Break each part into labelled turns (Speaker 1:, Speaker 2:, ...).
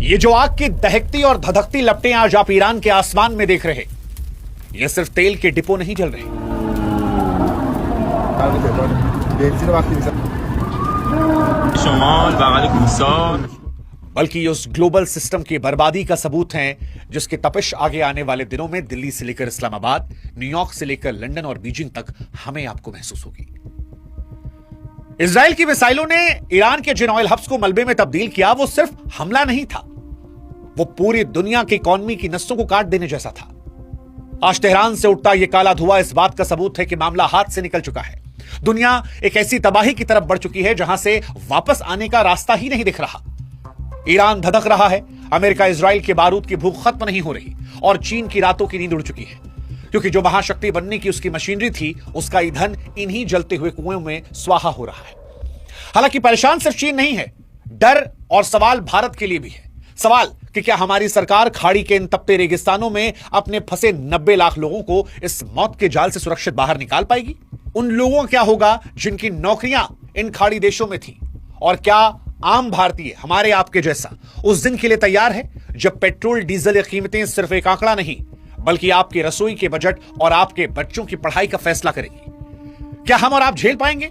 Speaker 1: ये जो आग की दहकती और धधकती लपटें आज आप ईरान के आसमान में देख रहे, ये सिर्फ तेल के डिपो नहीं जल रहे, बल्कि उस ग्लोबल सिस्टम की बर्बादी का सबूत हैं जिसकी तपिश आगे आने वाले दिनों में दिल्ली से लेकर इस्लामाबाद, न्यूयॉर्क से लेकर लंदन और बीजिंग तक हमें आपको महसूस होगी। इजराइल की मिसाइलों ने ईरान के जिन ऑयल हब्स को मलबे में तब्दील किया, वो सिर्फ हमला नहीं था, वो पूरी दुनिया की इकॉनमी की नसों को काट देने जैसा था। आज तेहरान से उठता यह काला धुआं इस बात का सबूत है कि मामला हाथ से निकल चुका है। दुनिया एक ऐसी तबाही की तरफ बढ़ चुकी है जहां से वापस आने का रास्ता ही नहीं दिख रहा। ईरान धधक रहा है, अमेरिका इजराइल के बारूद की भूख खत्म नहीं हो रही और चीन की रातों की नींद उड़ चुकी है, क्योंकि जो महाशक्ति बनने की उसकी मशीनरी थी, उसका ईंधन इन्हीं जलते हुए कुएं में स्वाहा हो रहा है। हालांकि परेशान सिर्फ चीन नहीं है, डर और सवाल भारत के लिए भी है। सवाल कि क्या हमारी सरकार खाड़ी के इन तपते रेगिस्तानों में अपने फंसे 90 लाख लोगों को इस मौत के जाल से सुरक्षित बाहर निकाल पाएगी? उन लोगों का क्या होगा जिनकी नौकरियां इन खाड़ी देशों में थी? और क्या आम भारतीय हमारे आपके जैसा उस दिन के लिए तैयार है जब पेट्रोल डीजल की कीमतें सिर्फ एक आंकड़ा नहीं, बल्कि आपके रसोई के बजट और आपके बच्चों की पढ़ाई का फैसला करेगी? क्या हम और आप झेल पाएंगे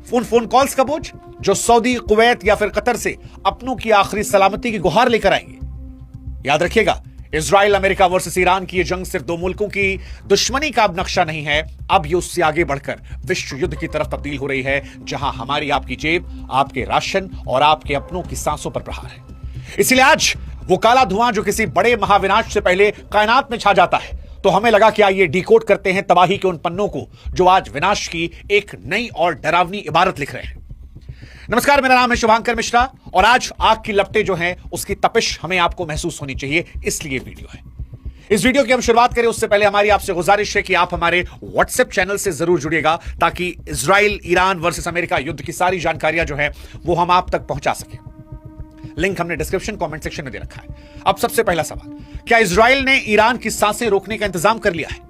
Speaker 1: उन फोन कॉल्स का बोझ जो सऊदी, कुवैत या फिर कतर से अपनों की आखिरी सलामती की गुहार लेकर आएंगे? याद रखिएगा, इजराइल अमेरिका वर्सेस ईरान की यह जंग सिर्फ दो मुल्कों की दुश्मनी का अब नक्शा नहीं है, अब ये उससे आगे बढ़कर विश्व युद्ध की तरफ तब्दील हो रही है, जहां हमारी आपकी जेब, आपके राशन और आपके अपनों की सांसों पर प्रहार है। इसलिए आज वो काला धुआं जो किसी बड़े महाविनाश से पहले कायनात में छा जाता है, तो हमें लगा कि आइए डिकोड करते हैं तबाही के उन पन्नों को जो आज विनाश की एक नई और डरावनी इबारत लिख रहे हैं। नमस्कार, मेरा नाम है शुभांकर मिश्रा और आज आग की लपटें जो हैं उसकी तपिश हमें आपको महसूस होनी चाहिए, इसलिए वीडियो है। इस वीडियो की हम शुरुआत करें उससे पहले हमारी आपसे गुजारिश है कि आप हमारे व्हाट्सएप चैनल से जरूर जुड़िएगा, ताकि इजराइल ईरान वर्सेस अमेरिका युद्ध की सारी जानकारियां जो है वो हम आप तक पहुंचा सकें। लिंक हमने डिस्क्रिप्शन कमेंट सेक्शन में दे रखा है। अब सबसे पहला सवाल, क्या इजराइल ने ईरान की सांसें रोकने का इंतजाम कर लिया है?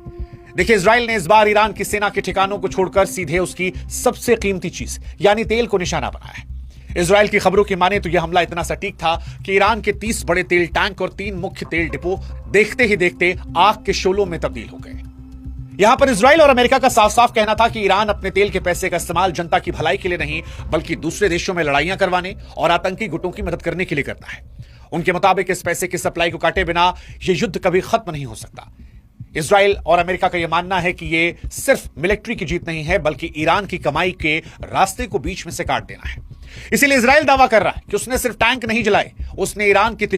Speaker 1: देखिए, इजराइल ने इस बार ईरान की सेना के ठिकानों को छोड़कर सीधे उसकी सबसे कीमती चीज यानी तेल को निशाना बनाया है। इजराइल की खबरों की माने तो यह हमला इतना सटीक था कि ईरान के 30 बड़े तेल टैंक और 3 मुख्य तेल डिपो देखते ही देखते आग के शोलों में तब्दील हो गए। यहां पर इजराइल और अमेरिका का साफ साफ कहना था कि ईरान अपने तेल के पैसे का इस्तेमाल जनता की भलाई के लिए नहीं, बल्कि दूसरे देशों में लड़ाइयां करवाने और आतंकी गुटों की मदद करने के लिए करता है। उनके मुताबिक इस पैसे की सप्लाई को काटे बिना यह युद्ध कभी खत्म नहीं हो सकता। इजराइल और अमेरिका का यह मानना है कि यह सिर्फ मिलिट्री की जीत नहीं है, बल्कि ईरान की कमाई के रास्ते को बीच में से काट देना है। इसीलिए इजराइल दावा कर रहा है कि उसने सिर्फ टैंक नहीं जलाए, उसने ईरान की